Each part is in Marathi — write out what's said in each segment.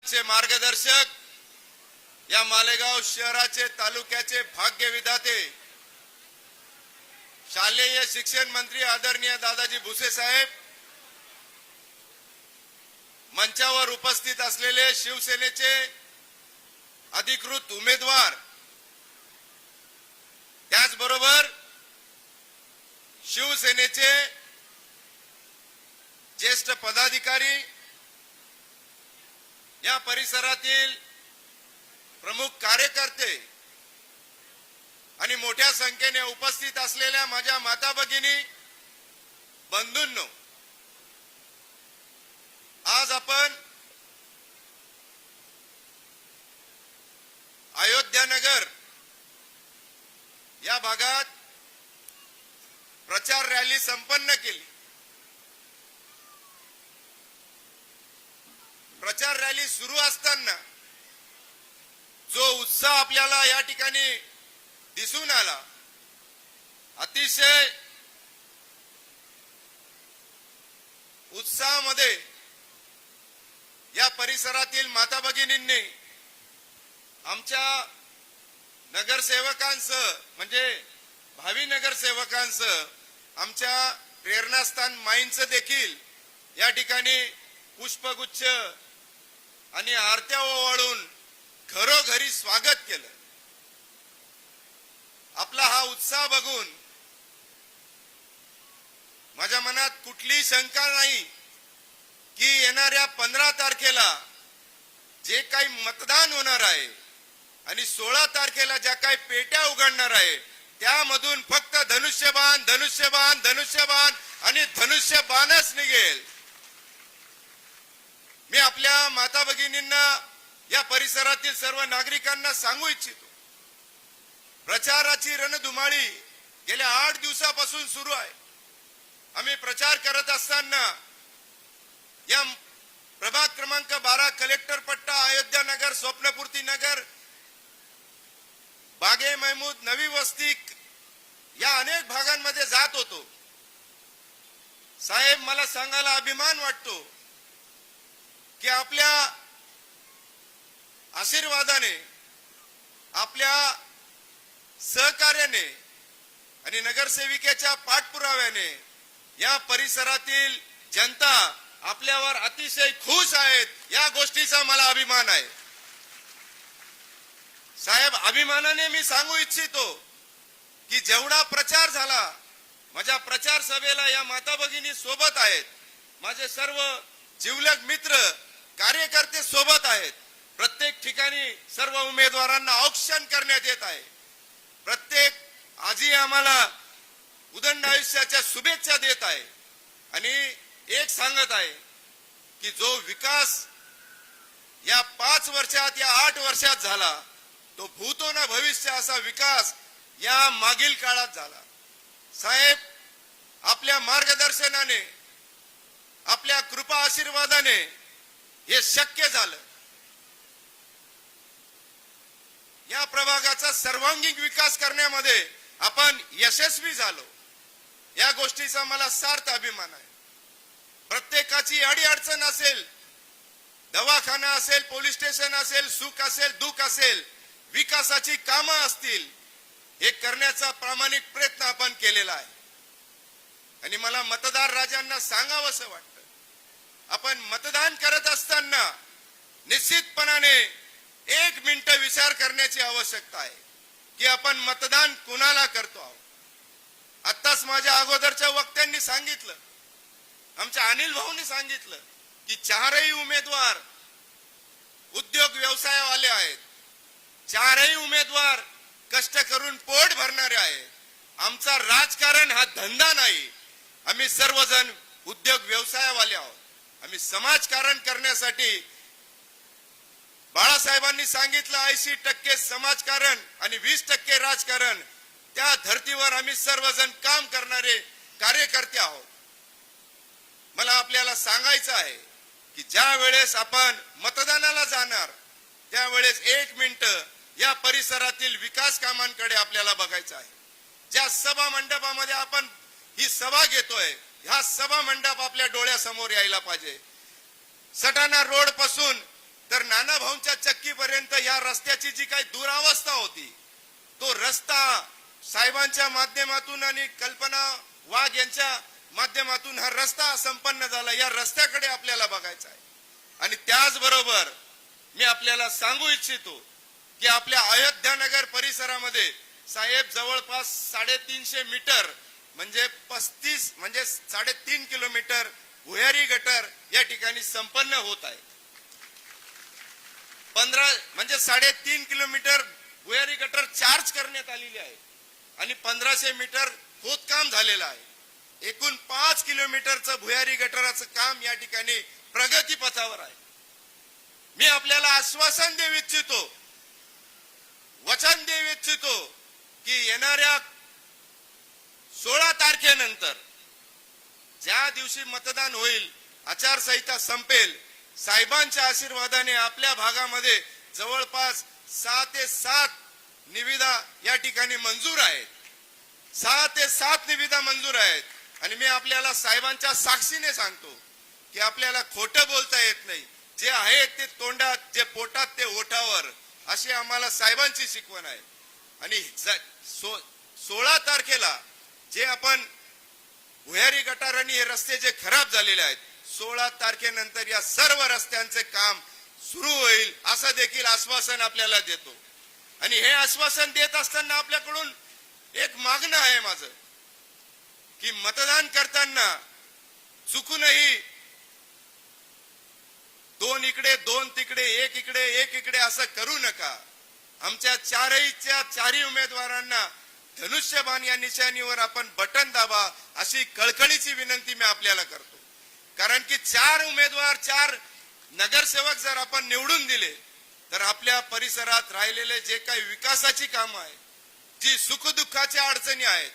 चे मार्गदर्शक या मालेगाव शहराचे तालुक्याचे भाग्य विधाते शालेय शिक्षण मंत्री आदरणीय दादाजी भुसे साहेब, मंचावर उपस्थित असलेले शिवसेनेचे अधिकृत उमेदवार, त्याचबरोबर शिवसेनेचे ज्येष्ठ पदाधिकारी, या परिसरातील प्रमुख कार्यकर्ते आणि मोठ्या संख्येने उपस्थित असलेल्या माझ्या माता भगिनी, बंधूंनो, आज आपण अयोध्यानगर या भागात प्रचार रॅली संपन्न केली। प्रचार रॅली सुरू असताना जो उत्साह आपल्याला या ठिकाणी दिसून आला, अतिशय उत्साहामध्ये या परिसरातील माता भगिनींनी आमच्या नगरसेवकांसह, म्हणजे भावी नगरसेवकांसह आमच्या प्रेरणास्थान माईंचं देखील या ठिकाणी पुष्पगुच्छ आणि आरत्या ओवाळून घरोघरी स्वागत केलं। आपला हा उत्साह बघून माझ्या मनात कुठलीही शंका नाही की येणाऱ्या 15 तारखेला जे काही मतदान होणार आहे आणि 16 तारखेला ज्या काही पेट्या उघडणार आहे त्यामधून फक्त धनुष्यबाण धनुष्यबाण धनुष्यबाण आणि धनुष्यबाणच निघेल। मी आपल्या माता भगिनींना, या परिसरातील सर्व नागरिकांना सांगू इच्छितो, प्रचाराची रणधुमाळी गेल्या 8 दिवसापासून सुरू आहे। आम्ही प्रचार करत असताना या प्रभाग क्रमांक 12 कलेक्टर पट्टा, अयोध्या नगर, स्वप्नपूर्ती नगर, बागे महमूद, नवी वस्ती या अनेक भागांमध्ये जात होतो। साहेब, मला सांगायला अभिमान वाटतो की आपल्या आशीर्वादाने, आपल्या सहकार्याने आणि नगरसेविकेच्या पाठपुराव्याने या परिसरातील जनता आपल्यावर अतिशय खुश आहेत, या गोष्टीचा मला अभिमान आहे। साहेब, अभिमानाने मी सांगू इच्छितो की जेवढा प्रचार झाला, माझ्या प्रचार सभेला या माता भगिनी सोबत आहेत, माझे सर्व जिवलग मित्र कार्यकर्ते सोबत आहेत। प्रत्येक ठिकाणी सर्व उमेदवारांना औक्षण करण्यात येत आहे। प्रत्येक आजी आम्हाला उदंड आयुष्याच्या शुभेच्छा देत आहे आणि एक सांगत आहे की जो विकास या 5 वर्षात, या 8 वर्षात झाला, तो भूतो न भविष्य असा विकास या मागील काळात झाला। साहेब, आपल्या मार्गदर्शनाने, आपल्या कृपा आशीर्वादाने हे शक्य झालं। या प्रभागाचा सर्वांगीण विकास करण्यामध्ये आपण यशस्वी झालो, या गोष्टीचा मला सार्थ अभिमान आहे। प्रत्येकाची अडीअडचण असेल, दवाखाना असेल, पोलीस स्टेशन असेल, सुख असेल, दुःख असेल, विकासाची कामं असतील, हे करण्याचा प्रामाणिक प्रयत्न आपण केलेला आहे। आणि मला मतदार राजांना सांगावंसं वाटतं, आपण मतदान करत असताना निश्चितपणाने 1 मिनिट विचार करण्याची आवश्यकता आहे की आपण मतदान कुणाला करतो आहोत। आत्ताच माझ्या अगोदरच्या वक्त्यांनी सांगितलं, आमच्या अनिल भाऊंनी सांगितलं की 4ही उमेदवार उद्योग व्यवसायवाले आहेत, 4ही उमेदवार कष्ट करून पोट भरणारे आहेत। आमचा राजकारण हा धंदा नाही, आम्ही सर्वजण उद्योग व्यवसायवाले आहोत। आम्ही समाजकारण करण्यासाठी, बाळासाहेबांनी सांगितलं 80% समाजकारण आणि 20% राजकारण, त्या धर्तीवर आम्ही सर्वजण काम करणारे कार्यकर्ते आहोत। मला आपल्याला सांगायचं आहे की ज्या वेळेस आपण मतदानाला जाणार त्यावेळेस 1 मिनिट या परिसरातील विकास कामांकडे आपल्याला बघायचं आहे। ज्या सभा मंडपामध्ये आपण ही सभा घेतोय, ह्या सभा मंडप आपल्या डोळ्यासमोर यायला पाहिजे। सटाणा रोड पासून तर नाना भाऊंच्या चक्कीपर्यंत या रस्त्याची जी काही दुरावस्था होती, तो रस्ता साहेबांच्या माध्यमातून आणि कल्पना वाघ यांच्या माध्यमातून हा रस्ता संपन्न झाला. या रस्त्याकडे आपल्याला बघायचं आहे. आणि त्याचबरोबर मी आपल्याला सांगू इच्छितो की आपल्या अयोध्यानगर परिसरामध्ये साहेब जवळपास 350 मीटर म्हणजे 3.5 किलोमीटर भुयारी गटर या ठिकाणी संपन्न होत आहे. 3.5 किलोमीटर भुयारी गटर चार्ज करण्यात आलेली आहे आणि 1500 मीटर खोदकाम झालेलं आहे. एकूण 5 किलोमीटरचं भुयारी गटराचं काम या ठिकाणी प्रगती पथावर आहे. मी आपल्याला आश्वासन देऊ इच्छितो, वचन देऊ इच्छितो की येणाऱ्या 16 तारखेनंतर ज्या दिवशी मतदान होईल, आचारसंहिता संपेल, साहेबांच्या आशीर्वादाने आपल्या भागामध्ये जवळपास 6 ते 7 निविदा या ठिकाणी मंजूर आहेत. 6 ते 7 निविदा मंजूर आहेत. आणि मी आपल्याला साहेबांच्या साक्षीने सांगतो की आपल्याला खोटं बोलता येत नाही. जे आहे ते तोंडात, जे पोटात ते ओठावर, अशी आम्हाला साहेबांची शिकवण आहे. आणि 16 तारखेला जे आपण भुयारी गटार आणि हे रस्ते जे खराब झालेले आहेत, 16 तारखेनंतर या सर्व रस्त्यांचे काम सुरू होईल असं देखील आश्वासन आपल्याला देतो. आणि हे आश्वासन देत असताना आपल्याकडून एक मागणं आहे माझं की मतदान करताना चुकूनही 2 इकडे 2 तिकडे, 1 इकडे 1 इकडे असं करू नका. आमच्या चारही उमेदवारांना धनुष्यबाण या निशाणीवर आपण बटन दाबा अशी कळकळीची विनंती मी आपल्याला करतो. कारण की 4 उमेदवार, 4 नगरसेवक जर आपण निवडून दिले तर आपल्या परिसरात राहिलेले जे काही विकासाची कामं आहेत, जी सुखदुःखाच्या अडचणी आहेत,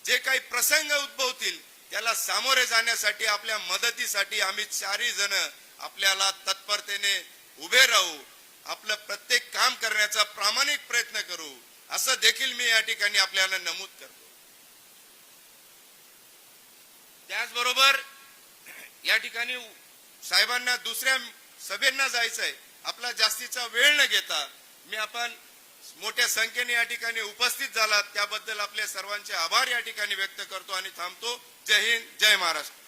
जे काही प्रसंग उद्भवतील त्याला सामोरे जाण्यासाठी, आपल्या मदतीसाठी आम्ही 4ही जण आपल्याला तत्परतेने उभे राहू. आपलं प्रत्येक काम करण्याचा प्रामाणिक प्रयत्न करू असं देखील मी या ठिकाणी आपल्याला नमूद करतो. त्याचबरोबर या ठिकाणी साहेबांना दुसऱ्या सभेंना जायचंय. आपला जास्तीचा वेळ न घेता आपण मोठ्या संख्येने या ठिकाणी उपस्थित झालात त्याबद्दल आपले सर्वांचे आभार या ठिकाणी व्यक्त करतो आणि थांबतो. जय हिंद, जय महाराष्ट्र.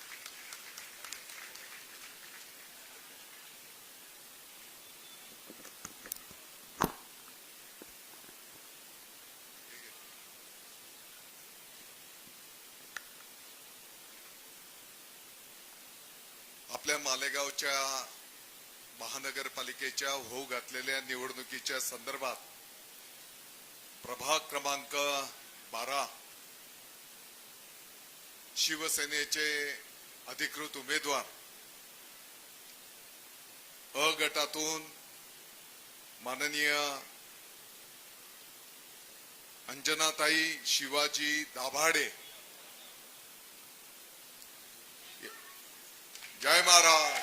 आपल्या मालेगावच्या महानगरपालिकेच्या होऊ घातलेल्या निवडणुकीच्या संदर्भात प्रभाग क्रमांक 12 शिवसेनेचे अधिकृत उमेदवार अ गटातून माननीय अंजनाताई शिवाजी दाभाडे, जय महाराज.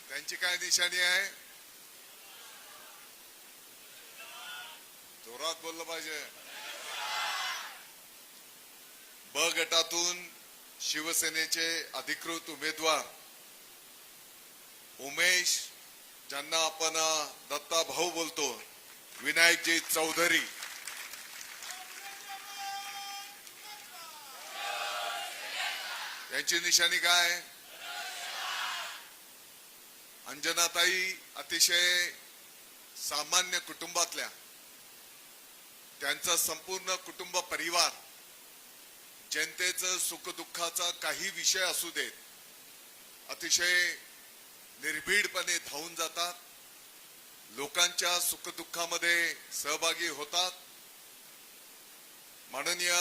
त्यांची काय निशाणी आहे? जोरात बोललं पाहिजे. ब गटातून शिवसेनेचे अधिकृत उमेदवार उमेश, ज्यांना आपण दत्ता भाऊ बोलतो, विनायकजी चौधरी. त्यांची निशाणी काय? अंजनाताई अतिशय सामान्य कुटुंबातल्या, त्यांचा संपूर्ण कुटुंब परिवार जनतेचं सुखदुःखाचा काही विषय असू देत अतिशय निर्भीडपणे धावून जातात, लोकांच्या सुखदुःखामध्ये सहभागी होतात. माननीय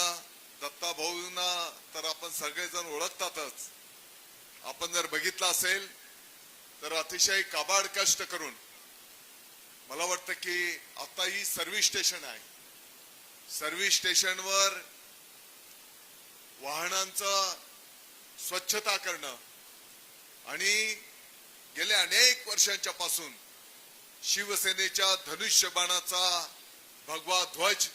दत्ता भाऊंना तर आपण सगळेजण ओळखतातच. आपण जर बघितलं असेल तर अतिशय काबाड कष्ट करून, मला वाटतं की आता ही सर्व्हिस स्टेशन आहे, सर्व्हिस स्टेशनवर वाहनांचं स्वच्छता करणं आणि गेल्या अनेक वर्षांच्या पासून शिवसेनेच्या धनुष्यबाणाचा भगवा ध्वज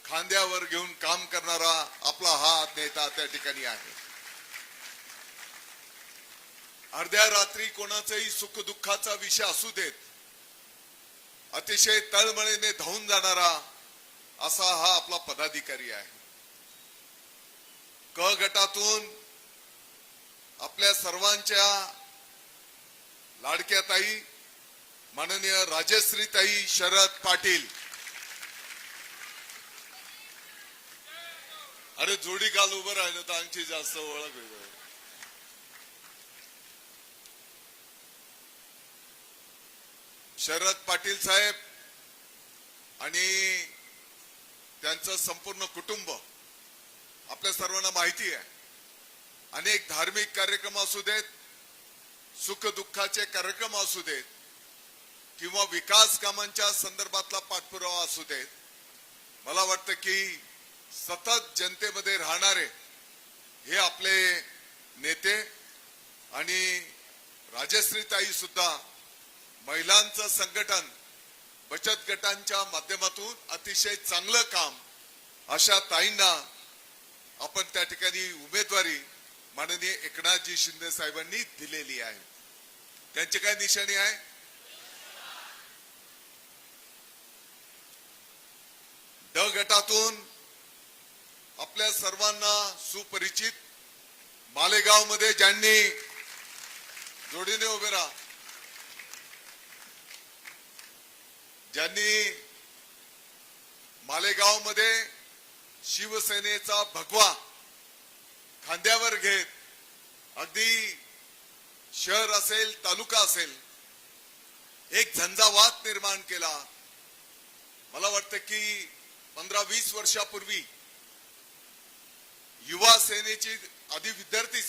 खांद्यावर घेऊन काम करणारा आपला हा नेता त्या ठिकाणी आहे. अर्ध्या रात्री कोणाचाही सुख दुःखाचा विषय असू देत, अतिशय तळमळीने धावून जाणारा असा हा आपला पदाधिकारी आहे. क गटातून आपल्या सर्वांच्या लाडक्या ताई माननीय राजश्रीताई शरद पाटील. अरे जोडी काल उभं राहिलं तर आमची जास्त ओळख होईल. शरद पाटील साहेब आणि त्यांचं संपूर्ण कुटुंब आपल्या सर्वांना माहिती आहे. अनेक धार्मिक कार्यक्रम असू देत, सुख दुःखाचे कार्यक्रम असू देत किंवा विकास कामांच्या संदर्भातला पाठपुरावा असू देत, मला वाटतं की सतत जनतेमध्ये राहणारे हे आपले नेते आणि राजश्रीताई सुद्धा महिलांचं संघटन बचत गटांच्या माध्यमातून अतिशय चांगलं काम अशा ताईंना आपण त्या ठिकाणी उमेदवारी माननीय एकनाथजी शिंदे साहेबांनी दिलेली आहे. त्यांची काय निशाणी आहे? ड गटातून आपल्या सर्वांना सुपरिचित मालेगाव मध्ये ज्यांनी जोडीने उभे राहा, ज्यांनी मालेगाव मध्ये शिवसेनेचा भगवा खांद्यावर घेत अगदी शहर असेल तालुका असेल एक झंझावात निर्माण केला. मला वाटतं की 15-20 वर्षापूर्वी युवा सेनेची आधी विद्यार्थी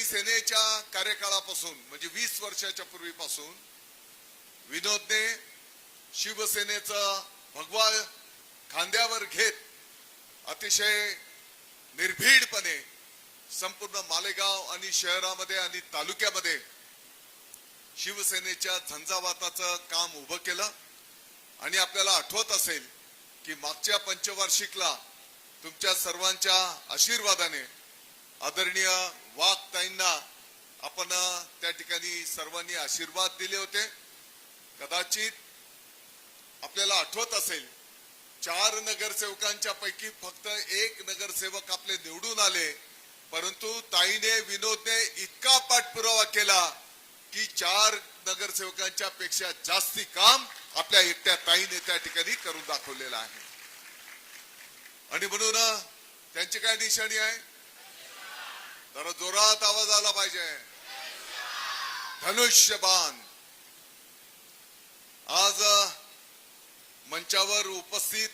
सेनेच्या कार्यकाळापासून म्हणजे 20 वर्षाच्या पूर्वीपासून विनोदने शिवसेनेचा भगवा खांद्यावर घेत अतिशय निर्भीडपणे संपूर्ण मालेगाव आणि शहरामध्ये आणि तालुक्यामध्ये शिवसेनेच्या झंझावाताचं काम उभं केलं. आणि आपल्याला आठवत असेल की मागच्या पंचवार्षिकला तुमच्या सर्वांच्या आशीर्वादाने आदरणीय वाघताईंना आपण त्या ठिकाणी सर्वांनी आशीर्वाद दिले होते. कदाचित आपल्याला आठवत असेल 4 नगरसेवकांच्या पैकी फक्त 1 नगरसेवक आपले निवडून आले, परंतु ताईने विनोदने इतका पाठपुरावा केला की 4 नगरसेवकांच्या पेक्षा जास्ती काम आपल्या एकट्या ताईने त्या ठिकाणी करून दाखवलेलं आहे. आणि म्हणून त्यांची काय निशाणी आहे? जरा जोरात आवाज आला पाहिजे. धनुष्यबाण. आज मंचावर उपस्थित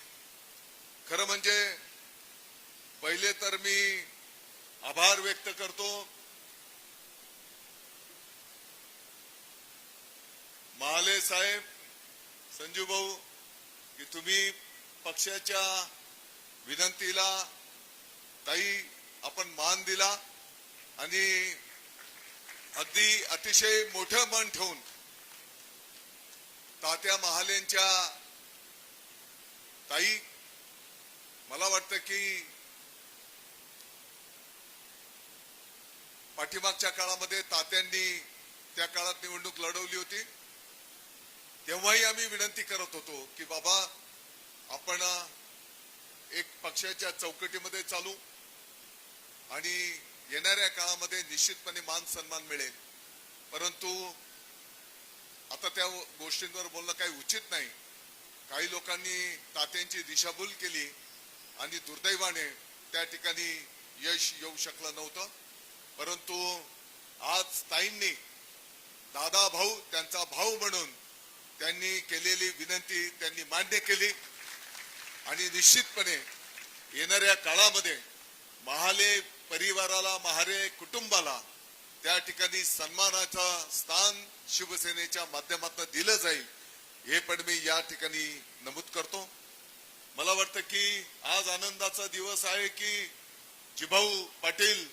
खरं म्हणजे पहिले तर मी आभार व्यक्त करतो महाले साहेब, संजू भाऊ, की तुम्ही पक्षाच्या विनंतीला ताई आपण मान दिला आणि अगदी अतिशय मोठं मन ठेवून तात्या महालेंच्या ताई, मला वाटतं की पाठीमागच्या काळामध्ये तात्यांनी त्या काळात निवडणूक लढवली होती, तेव्हाही आम्ही विनंती करत होतो की बाबा आपण एक पक्षाच्या चौकटीमध्ये चालू आणि येणाऱ्या काळामध्ये निश्चितपणे मान सन्मान मिळेल. परंतु आता त्या गोष्टींवर बोलणं काही उचित नाही. काही लोकांनी तात्यांची दिशाभूल केली आणि दुर्दैवाने त्या ठिकाणी यश येऊ शकलं नव्हतं. परंतु आज ताईंनी दादा भाऊ, त्यांचा भाऊ म्हणून त्यांनी केलेली विनंती त्यांनी मान्य केली आणि निश्चितपणे येणाऱ्या काळामध्ये महाले परिवाराला, महाले कुटुंबाला त्या ठिकाणी सन्मानाचं स्थान शिवसेनेच्या माध्यमातून दिलं जाईल, हे पण मी या ठिकाणी नमूद करतो. मला वाटतं की आज आनंदाचा दिवस आहे की जिभाऊ पाटील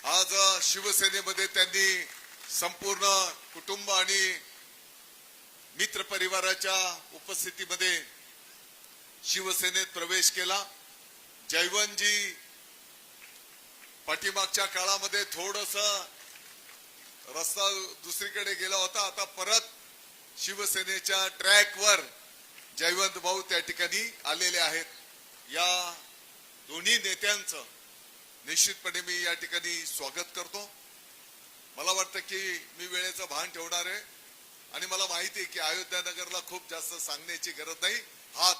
आज शिवसेनेमध्ये त्यांनी संपूर्ण कुटुंब आणि मित्र परिवाराच्या उपस्थितीमध्ये शिवसेनेत प्रवेश केला. जयवंतजी पाठीमागच्या काळामध्ये थोडस रस्ता दुसरीकडे गेला होता, आता परत शिवसेनेच्या ट्रॅकवर जयवंत भाऊ त्या ठिकाणी आलेले आहेत. या दोन्ही नेत्यांचं निश्चितपणे मी या ठिकाणी स्वागत करतो. मला वाटतं की मी वेळेचं भान ठेवणार आहे आणि मला माहिती आहे की अयोध्या नगरला खूप जास्त सांगण्याची गरज नाही. हा